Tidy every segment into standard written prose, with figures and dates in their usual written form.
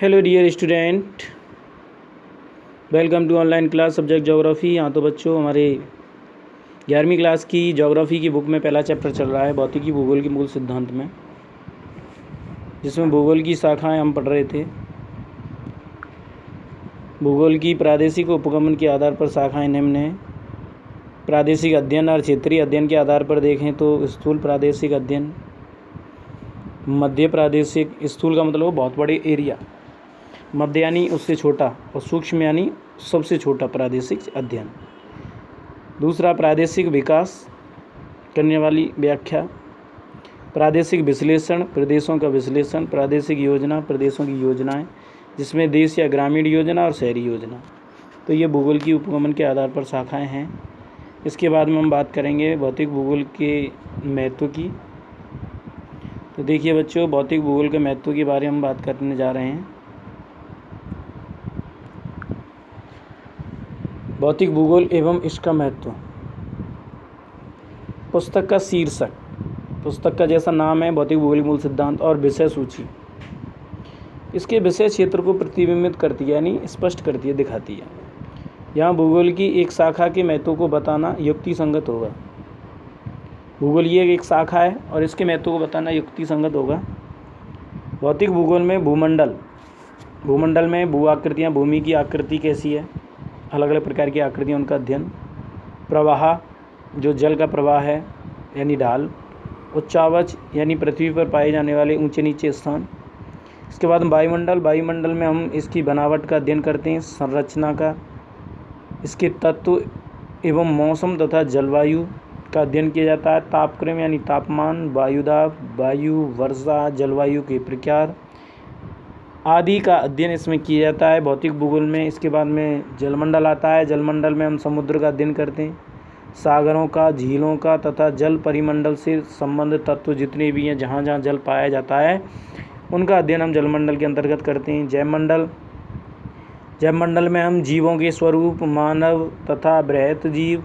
Hello dear student, welcome to online class subject geography. हाँ तो बच्चों, हमारे 11वीं क्लास की ज्योग्राफी की बुक में पहला चैप्टर चल रहा है भौतिकी भूगोल के मूल सिद्धांत में, जिसमें भूगोल की शाखाएं हम पढ़ रहे थे। भूगोल की प्रादेशिक उपगमन के आधार पर शाखाएं निम्न हैं। प्रादेशिक अध्ययन और क्षेत्रीय अध्ययन के आधार पर देखें तो स्थूल प्रादेशिक अध्ययन, मध्य प्रादेशिक, स्थूल का मतलब बहुत बड़े एरिया, मध्य यानी उससे छोटा, और सूक्ष्म यानी सबसे छोटा प्रादेशिक अध्ययन। दूसरा, प्रादेशिक विकास करने वाली व्याख्या, प्रादेशिक विश्लेषण, प्रदेशों का विश्लेषण, प्रादेशिक योजना, प्रदेशों की योजनाएं, जिसमें देश या ग्रामीण योजना और शहरी योजना। तो ये भूगोल की उपगमन के आधार पर शाखाएं हैं। इसके बाद में हम बात करेंगे भौतिक भूगोल के महत्व की। तो देखिए बच्चों, भौतिक भूगोल के महत्व के बारे में हम बात करने जा रहे हैं। भौतिक भूगोल एवं इसका महत्व। पुस्तक का शीर्षक, पुस्तक का जैसा नाम है, भौतिक भूगोल मूल सिद्धांत, और विषय सूची इसके विषय क्षेत्र को प्रतिबिंबित करती है, यानी स्पष्ट करती है, दिखाती है। यहाँ भूगोल की एक शाखा के महत्व को बताना युक्ति संगत होगा। भूगोल ये एक शाखा है और इसके महत्व को बताना युक्ति संगत होगा। भौतिक भूगोल में भूमंडल में भू आकृतियाँ, भूमि की आकृति कैसी है, अलग अलग प्रकार की आकृतियाँ, उनका अध्ययन। प्रवाह, जो जल का प्रवाह है यानी ढाल। उच्चावच यानी पृथ्वी पर पाए जाने वाले ऊंचे नीचे स्थान। इसके बाद वायुमंडल में हम इसकी बनावट का अध्ययन करते हैं, संरचना का, इसके तत्व एवं मौसम तथा जलवायु का अध्ययन किया जाता है। तापक्रम यानी तापमान, वायुदाब, वायु, वर्षा, जलवायु के प्रकार आदि का अध्ययन इसमें किया जाता है भौतिक भूगोल में। इसके बाद में जलमंडल आता है। जलमंडल में हम समुद्र का अध्ययन करते हैं, सागरों का, झीलों का तथा जल परिमंडल से संबंधित तत्व जितने भी हैं, जहाँ जहाँ जल पाया जाता है, उनका अध्ययन हम जलमंडल के अंतर्गत करते हैं। जैवमंडल में हम जीवों के स्वरूप, मानव तथा बृहत जीव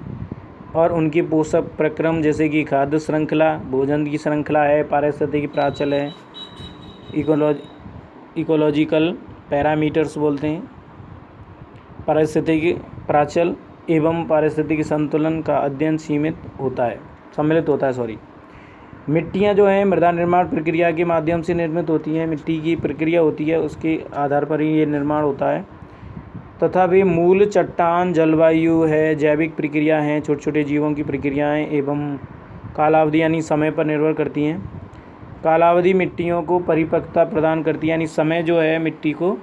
और उनके पोषक प्रक्रम, जैसे कि खाद्य श्रृंखला, भोजन की श्रृंखला है, पारिस्थितिकी प्राचल है, इकोलॉजिकल पैरामीटर्स बोलते हैं, पारिस्थितिकी प्राचल एवं पारिस्थितिकी संतुलन का अध्ययन सम्मिलित होता है। मिट्टियाँ जो हैं मृदा निर्माण प्रक्रिया के माध्यम से निर्मित होती हैं। मिट्टी की प्रक्रिया होती है, उसके आधार पर ही ये निर्माण होता है। तथा वे मूल चट्टान, जलवायु है, जैविक प्रक्रिया हैं, छोटे छोटे जीवों की प्रक्रियाएं एवं कालावधि यानी समय पर निर्भर करती हैं। कालावधि मिट्टियों को परिपक्वता प्रदान करती है, यानी समय जो है मिट्टी को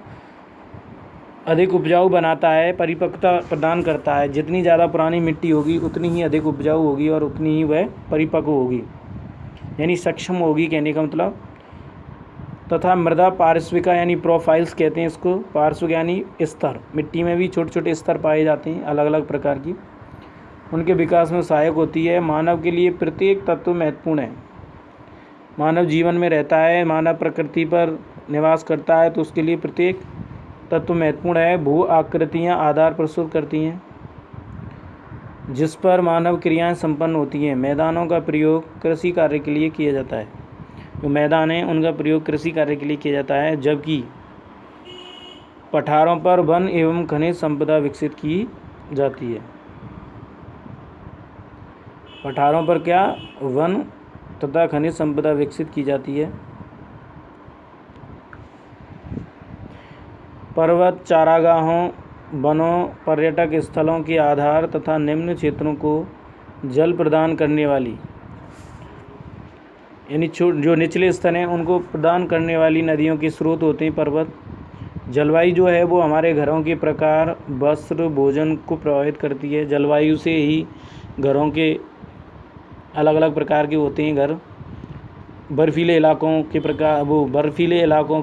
अधिक उपजाऊ बनाता है, परिपक्वता प्रदान करता है। जितनी ज़्यादा पुरानी मिट्टी होगी उतनी ही अधिक उपजाऊ होगी और उतनी ही वह परिपक्व होगी, यानी सक्षम होगी, कहने का मतलब। तथा मृदा पार्श्विका यानी प्रोफाइल्स कहते हैं इसको। पार्श्विक यानी स्तर, मिट्टी में भी छोटे छोटे स्तर पाए जाते हैं अलग अलग प्रकार की, उनके विकास में सहायक होती है। मानव के लिए प्रत्येक तत्व महत्वपूर्ण है। मानव जीवन में रहता है, मानव प्रकृति पर निवास करता है, तो उसके लिए प्रत्येक तत्व महत्वपूर्ण है। भू आकृतियाँ आधार प्रस्तुत करती हैं जिस पर मानव क्रियाएं संपन्न होती हैं। मैदानों का प्रयोग कृषि कार्य के लिए किया जाता है। जो मैदान हैं उनका प्रयोग कृषि कार्य के लिए किया जाता है, जबकि पठारों पर वन एवं खनिज संपदा विकसित की जाती है। पठारों पर क्या, वन तथा खनिज संपदा विकसित की जाती है। पर्वत, चारागाहों, वनों, पर्यटक स्थलों के आधार तथा निम्न क्षेत्रों को जल प्रदान करने वाली, यानी जो निचले स्तर हैं उनको प्रदान करने वाली नदियों के स्रोत होते हैं पर्वत। जलवायु जो है वो हमारे घरों के प्रकार, वस्त्र, भोजन को प्रभावित करती है। जलवायु से ही घरों के अलग अलग प्रकार के होते हैं घर। बर्फीले इलाकों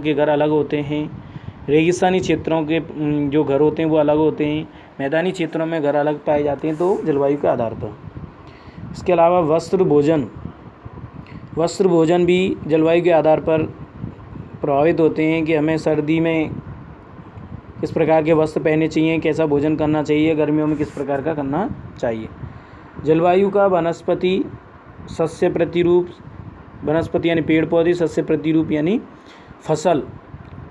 के घर अलग होते हैं। रेगिस्तानी क्षेत्रों के जो घर होते हैं वो अलग होते हैं। मैदानी क्षेत्रों में घर अलग पाए जाते हैं, तो जलवायु के आधार पर। इसके अलावा वस्त्र भोजन भी जलवायु के आधार पर प्रभावित होते हैं कि हमें सर्दी में किस प्रकार के वस्त्र पहनने चाहिए, कैसा भोजन करना चाहिए, गर्मियों में किस प्रकार का करना चाहिए। जलवायु का वनस्पति सस्य प्रतिरूप, वनस्पति यानी पेड़ पौधे, सस्य प्रतिरूप यानी फसल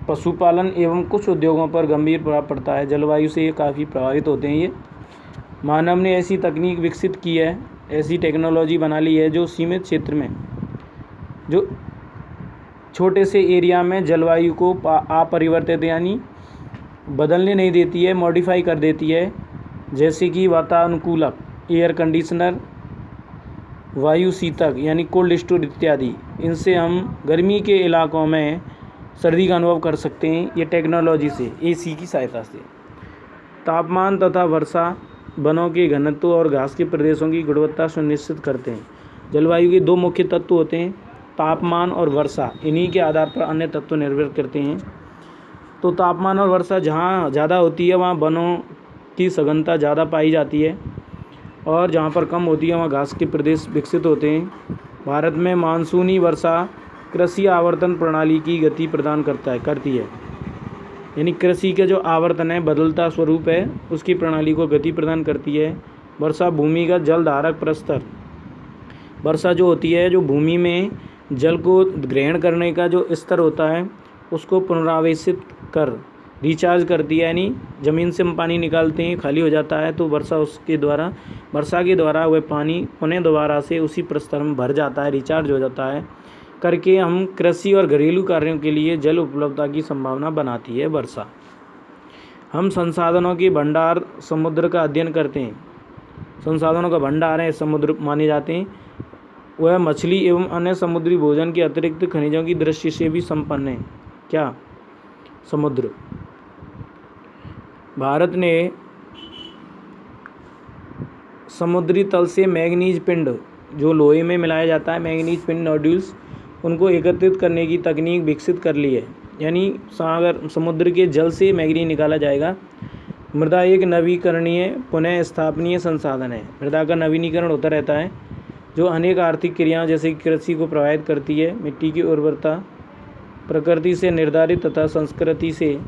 पशुपालन एवं कुछ उद्योगों पर गंभीर प्रभाव पड़ता है। जलवायु से ये काफ़ी प्रभावित होते हैं। ये मानव ने ऐसी तकनीक विकसित की है, ऐसी टेक्नोलॉजी बना ली है जो सीमित क्षेत्र में, जो छोटे से एरिया में जलवायु को अपरिवर्तित यानी बदलने नहीं देती है, मॉडिफाई कर देती है। जैसे कि वातानुकूलक, एयर कंडीशनर, वायु शीतक यानी कोल्ड स्टोर इत्यादि। इनसे हम गर्मी के इलाकों में सर्दी का अनुभव कर सकते हैं, ये टेक्नोलॉजी से, एसी की सहायता से। तापमान तथा वर्षा वनों के घनत्व और घास के प्रदेशों की गुणवत्ता सुनिश्चित करते हैं। जलवायु के दो मुख्य तत्व होते हैं, तापमान और वर्षा। इन्हीं के आधार पर अन्य तत्व निर्भर करते हैं। तो तापमान और वर्षा जहाँ ज़्यादा होती है वहाँ वनों की सघनता ज़्यादा पाई जाती है, और जहाँ पर कम होती है वहाँ घास के प्रदेश विकसित होते हैं। भारत में मानसूनी वर्षा कृषि आवर्तन प्रणाली की गति प्रदान करती है, यानी कृषि के जो आवर्तन है, बदलता स्वरूप है, उसकी प्रणाली को गति प्रदान करती है। वर्षा भूमिगत जल धारक प्रस्तर, वर्षा जो होती है, जो भूमि में जल को ग्रहण करने का जो स्तर होता है उसको पुनरावेशित कर रिचार्ज करती है। यानी ज़मीन से हम पानी निकालते हैं, खाली हो जाता है, तो वर्षा के द्वारा वह पानी पुनः दोबारा से उसी प्रस्तर में भर जाता है, रिचार्ज हो जाता है करके हम कृषि और घरेलू कार्यों के लिए जल उपलब्धता की संभावना बनाती है वर्षा। हम संसाधनों के भंडार समुद्र का अध्ययन करते हैं। संसाधनों का भंडार है समुद्र माने जाते हैं। वह मछली एवं अन्य समुद्री भोजन के अतिरिक्त खनिजों की दृष्टि से भी संपन्न है। क्या? समुद्र। भारत ने समुद्री तल से मैंगनीज पिंड, जो लोहे में मिलाया जाता है, मैंगनीज पिंड नोड्यूल्स, उनको एकत्रित करने की तकनीक विकसित कर ली है। यानी सागर समुद्र के जल से मैंगनीज निकाला जाएगा। मृदा एक नवीकरणीय पुनः स्थापनीय संसाधन है। मृदा का नवीनीकरण होता रहता है, जो अनेक आर्थिक क्रियाओं जैसे कृषि को प्रभावित करती है। मिट्टी की उर्वरता प्रकृति से निर्धारित तथा संस्कृति से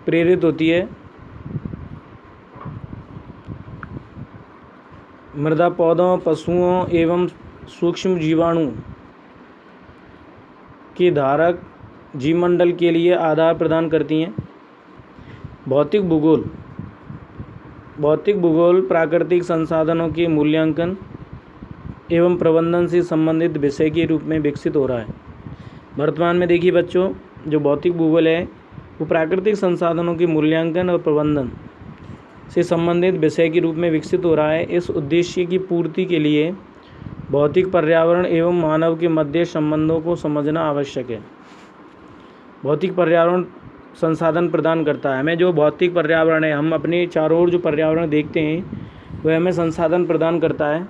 प्रेरित होती है। मृदा पौधों, पशुओं एवं सूक्ष्म जीवाणु के धारक जीवमंडल के लिए आधार प्रदान करती हैं। भौतिक भूगोल प्राकृतिक संसाधनों के मूल्यांकन एवं प्रबंधन से संबंधित विषय के रूप में विकसित हो रहा है। वर्तमान में देखिए बच्चों, जो भौतिक भूगोल है वो प्राकृतिक संसाधनों के मूल्यांकन और प्रबंधन से संबंधित विषय के रूप में विकसित हो रहा है। इस उद्देश्य की पूर्ति के लिए भौतिक पर्यावरण एवं मानव के मध्य संबंधों को समझना आवश्यक है। भौतिक पर्यावरण संसाधन प्रदान करता है हमें। जो भौतिक पर्यावरण है, हम अपने चारों ओर जो पर्यावरण देखते हैं वह हमें संसाधन प्रदान करता है।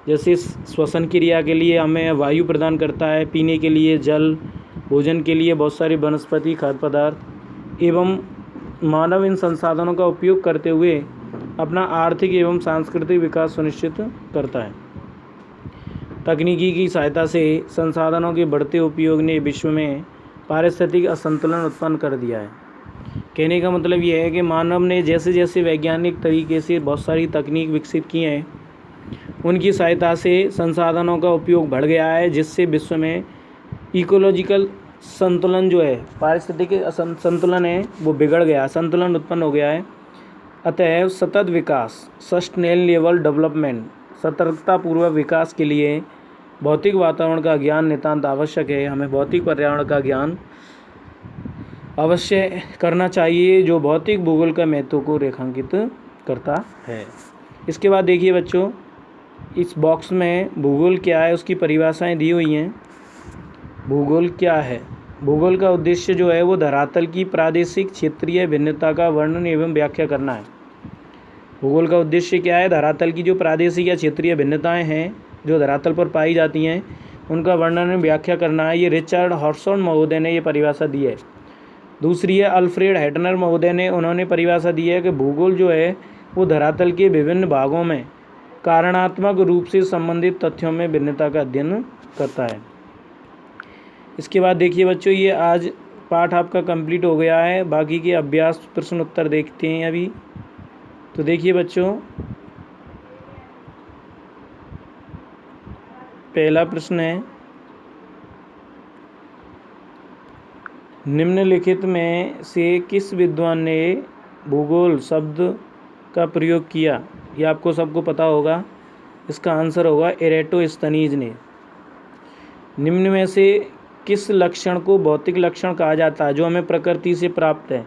जैसे श्वसन क्रिया के लिए हमें वायु प्रदान करता है, पीने के लिए जल, भोजन के लिए बहुत सारी वनस्पति खाद्य पदार्थ, एवं मानव इन संसाधनों का उपयोग करते हुए अपना आर्थिक एवं सांस्कृतिक विकास सुनिश्चित करता है। तकनीकी की सहायता से संसाधनों के बढ़ते उपयोग ने विश्व में पारिस्थितिक असंतुलन उत्पन्न कर दिया है। कहने का मतलब यह है कि मानव ने जैसे जैसे वैज्ञानिक तरीके से बहुत सारी तकनीक विकसित की हैं, उनकी सहायता से संसाधनों का उपयोग बढ़ गया है, जिससे विश्व में इकोलॉजिकल संतुलन जो है, पारिस्थितिक संतुलन है, वो बिगड़ गया, संतुलन उत्पन्न हो गया है। अतः सतत विकास, सस्टेनेबल डेवलपमेंट, सतर्कतापूर्वक विकास के लिए भौतिक वातावरण का ज्ञान नितांत आवश्यक है। हमें भौतिक पर्यावरण का ज्ञान अवश्य करना चाहिए, जो भौतिक भूगोल का महत्व को रेखांकित करता है। इसके बाद देखिए बच्चों, इस बॉक्स में भूगोल क्या है उसकी परिभाषाएं दी हुई हैं। भूगोल क्या है? भूगोल का उद्देश्य जो है वो धरातल की प्रादेशिक क्षेत्रीय भिन्नता का वर्णन एवं व्याख्या करना है। भूगोल का उद्देश्य क्या है? धरातल की जो प्रादेशिक या क्षेत्रीय भिन्नताएं हैं जो धरातल पर पाई जाती हैं, उनका वर्णन एवं व्याख्या करना है। ये रिचर्ड हॉर्सन महोदय ने ये परिभाषा दी है। दूसरी है अल्फ्रेड हेटनर महोदय ने, उन्होंने परिभाषा दी है कि भूगोल जो है वो धरातल के विभिन्न भागों में कारणात्मक रूप से संबंधित तथ्यों में भिन्नता का अध्ययन करता है। इसके बाद देखिए बच्चों, ये आज पाठ आपका कंप्लीट हो गया है। बाकी के अभ्यास प्रश्न उत्तर देखते हैं अभी। तो देखिए बच्चों, पहला प्रश्न है, निम्नलिखित में से किस विद्वान ने भूगोल शब्द का प्रयोग किया? ये आपको सबको पता होगा। इसका आंसर होगा एरेटोस्थनीज ने। निम्न में से किस लक्षण को भौतिक लक्षण कहा जाता है जो हमें प्रकृति से प्राप्त है?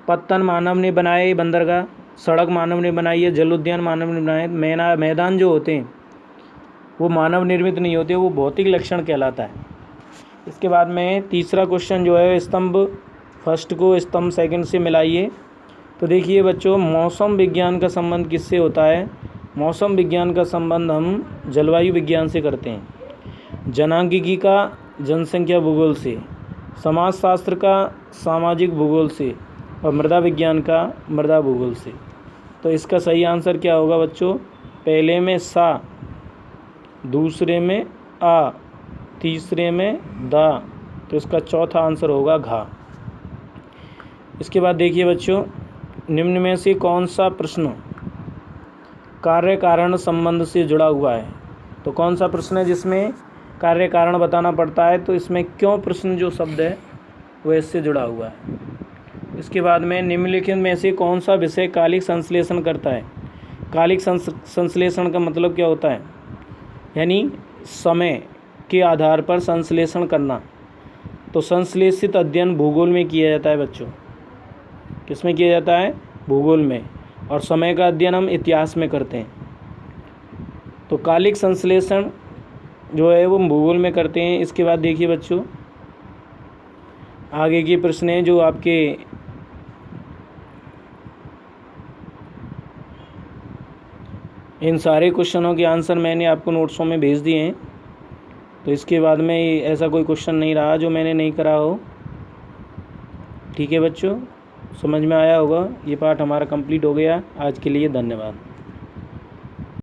पत्तन मानव ने बनाए, बंदरगाह सड़क मानव ने बनाई है, जल उद्यान मानव ने बनाए। मैदान जो होते हैं वो मानव निर्मित नहीं होते, वो भौतिक लक्षण कहलाता है। इसके बाद में तीसरा क्वेश्चन जो है, स्तंभ फर्स्ट को स्तंभ सेकंड से मिलाइए। तो देखिए बच्चों, मौसम विज्ञान का संबंध किससे होता है? मौसम विज्ञान का संबंध हम जलवायु विज्ञान से करते हैं। जनांगिकी का जनसंख्या भूगोल से, समाजशास्त्र का सामाजिक भूगोल से, और मृदा विज्ञान का मृदा भूगोल से। तो इसका सही आंसर क्या होगा बच्चों? पहले में सा, दूसरे में आ, तीसरे में दा। तो इसका चौथा आंसर होगा घा। इसके बाद देखिए बच्चों, निम्न में से कौन सा प्रश्न कार्य कारण संबंध से जुड़ा हुआ है? तो कौन सा प्रश्न है जिसमें कार्य कारण बताना पड़ता है? तो इसमें क्यों प्रश्न जो शब्द है वो इससे जुड़ा हुआ है। इसके बाद में निम्नलिखित में से कौन सा विषय कालिक संश्लेषण करता है? कालिक संश्लेषण का मतलब क्या होता है? यानी समय के आधार पर संश्लेषण करना। तो संश्लेषित अध्ययन भूगोल में किया जाता है बच्चों। किसमें किया जाता है? भूगोल में। और समय का अध्ययन हम इतिहास में करते हैं। तो कालिक संश्लेषण जो है वो भूगोल में करते हैं। इसके बाद देखिए बच्चों, आगे के प्रश्न हैं जो आपके इन सारे क्वेश्चनों के आंसर मैंने आपको नोट्सों में भेज दिए हैं। तो इसके बाद में ऐसा कोई क्वेश्चन नहीं रहा जो मैंने नहीं करा हो। ठीक है बच्चों, समझ में आया होगा। ये पार्ट हमारा कंप्लीट हो गया। आज के लिए धन्यवाद।